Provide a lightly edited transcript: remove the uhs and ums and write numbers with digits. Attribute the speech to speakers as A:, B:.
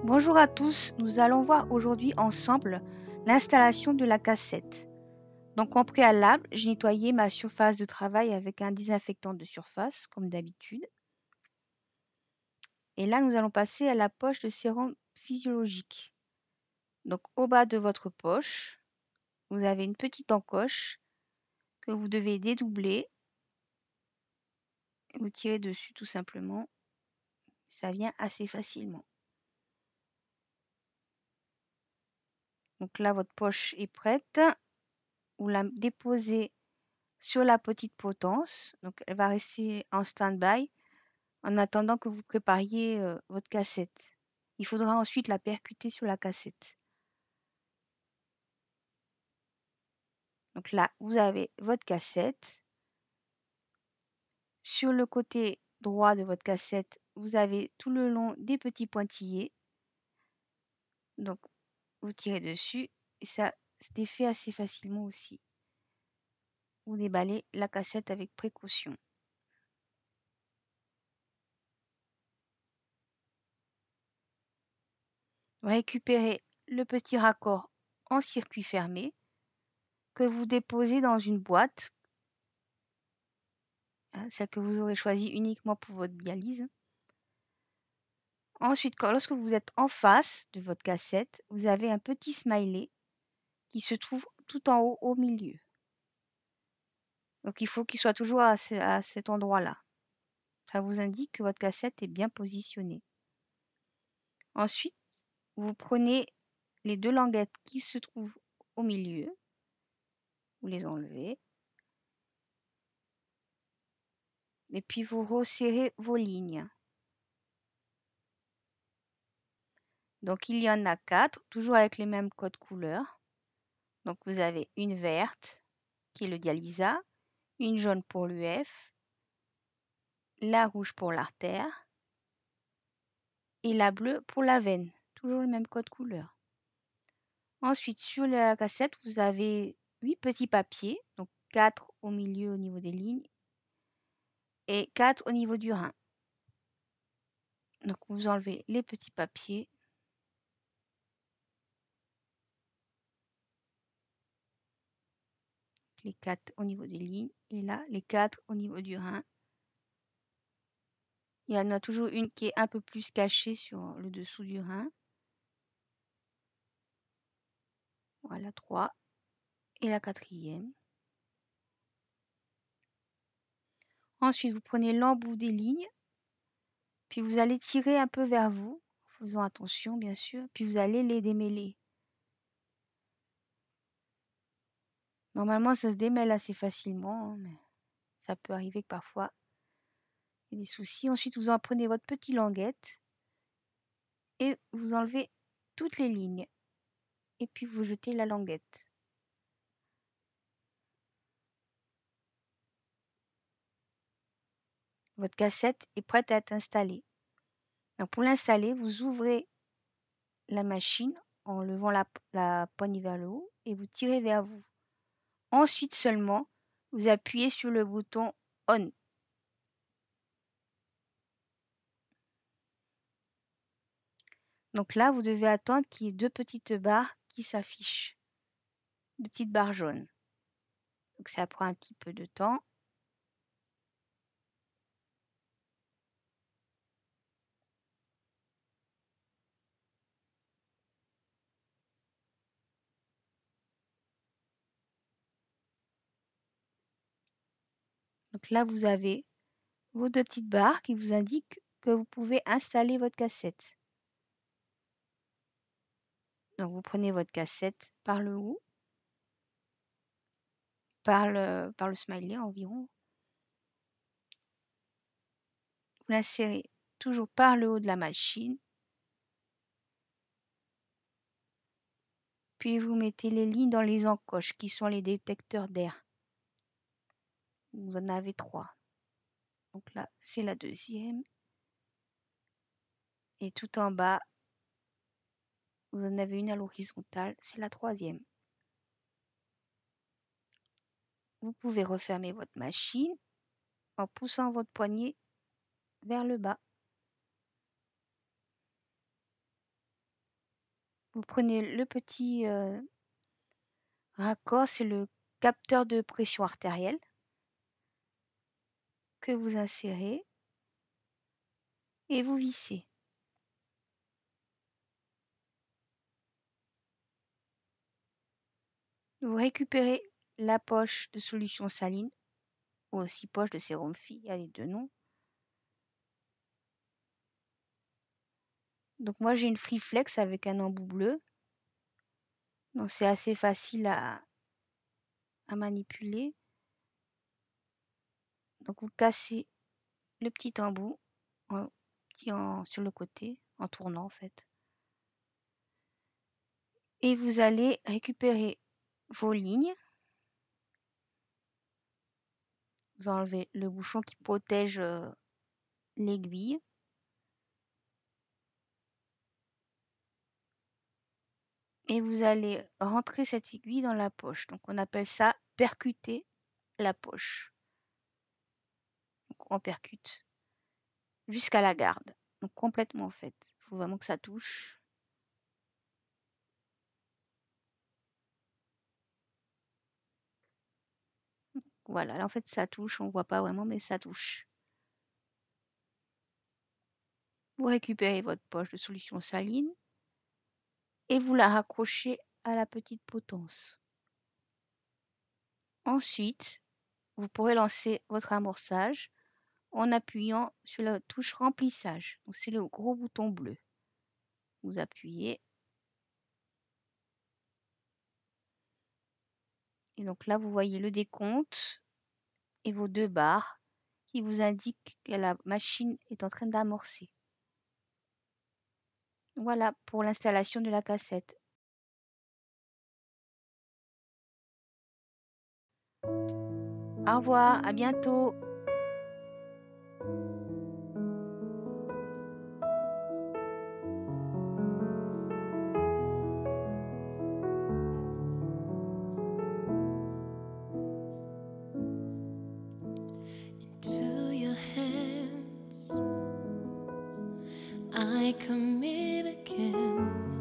A: Bonjour à tous, nous allons voir aujourd'hui ensemble l'installation de la cassette. Donc en préalable, j'ai nettoyé ma surface de travail avec un désinfectant de surface, comme d'habitude. Et là, nous allons passer à la poche de sérum physiologique. Donc au bas de votre poche, vous avez une petite encoche que vous devez dédoubler. Vous tirez dessus tout simplement. Ça vient assez facilement. Donc là, votre poche est prête. Vous la déposez sur la petite potence. Donc elle va rester en stand-by en attendant que vous prépariez votre cassette. Il faudra ensuite la percuter sur la cassette. Donc là, vous avez votre cassette. Sur le côté droit de votre cassette, vous avez tout le long des petits pointillés. Donc, vous tirez dessus et ça se défait assez facilement aussi. Vous déballez la cassette avec précaution. Vous récupérez le petit raccord en circuit fermé que vous déposez dans une boîte, celle que vous aurez choisie uniquement pour votre dialyse. Ensuite, lorsque vous êtes en face de votre cassette, vous avez un petit smiley qui se trouve tout en haut au milieu. Donc il faut qu'il soit toujours à cet endroit-là. Ça vous indique que votre cassette est bien positionnée. Ensuite, vous prenez les deux languettes qui se trouvent au milieu, vous les enlevez, et puis vous resserrez vos lignes. Donc il y en a 4, toujours avec les mêmes codes couleurs. Donc vous avez une verte, qui est le dialysa, une jaune pour l'UF, la rouge pour l'artère et la bleue pour la veine. Toujours le même code couleur. Ensuite, sur la cassette, vous avez 8 petits papiers, donc 4 au milieu au niveau des lignes et 4 au niveau du rein. Donc vous enlevez les petits papiers. Les 4 au niveau des lignes et là, les 4 au niveau du rein. Il y en a toujours une qui est un peu plus cachée sur le dessous du rein. Voilà, 3. Et la 4e. Ensuite, vous prenez l'embout des lignes, puis vous allez tirer un peu vers vous, en faisant attention bien sûr, puis vous allez les démêler. Normalement, ça se démêle assez facilement, hein, mais ça peut arriver que parfois il y ait des soucis. Ensuite, vous en prenez votre petite languette et vous enlevez toutes les lignes. Et puis vous jetez la languette. Votre cassette est prête à être installée. Donc pour l'installer, vous ouvrez la machine en levant la poignée vers le haut et vous tirez vers vous. Ensuite seulement, vous appuyez sur le bouton On. Donc là, vous devez attendre qu'il y ait deux petites barres qui s'affichent. Deux petites barres jaunes. Donc ça prend un petit peu de temps. Donc là, vous avez vos deux petites barres qui vous indiquent que vous pouvez installer votre cassette. Donc vous prenez votre cassette par le haut, par le smiley environ. Vous l'insérez toujours par le haut de la machine. Puis vous mettez les lignes dans les encoches qui sont les détecteurs d'air. Vous en avez 3. Donc là, c'est la deuxième. Et tout en bas, vous en avez une à l'horizontale, c'est la troisième. Vous pouvez refermer votre machine en poussant votre poignet vers le bas. Vous prenez le petit raccord, c'est le capteur de pression artérielle que vous insérez et vous vissez. Vous récupérez la poche de solution saline ou aussi poche de sérum phi, il y a les deux noms. Donc moi j'ai une Freeflex avec un embout bleu. Donc c'est assez facile à manipuler. Donc vous cassez le petit embout sur le côté, en tournant en fait. Et vous allez récupérer vos lignes. Vous enlevez le bouchon qui protège l'aiguille. Et vous allez rentrer cette aiguille dans la poche. Donc on appelle ça percuter la poche. Donc on percute jusqu'à la garde. Donc complètement en fait. Il faut vraiment que ça touche. Voilà, là en fait ça touche, on voit pas vraiment, mais ça touche. Vous récupérez votre poche de solution saline et vous la raccrochez à la petite potence. Ensuite, vous pourrez lancer votre amorçage en appuyant sur la touche remplissage. Donc c'est le gros bouton bleu. Vous appuyez. Et donc là, vous voyez le décompte et vos deux barres qui vous indiquent que la machine est en train d'amorcer. Voilà pour l'installation de la cassette. Au revoir, à bientôt.
B: Into your hands I commit again.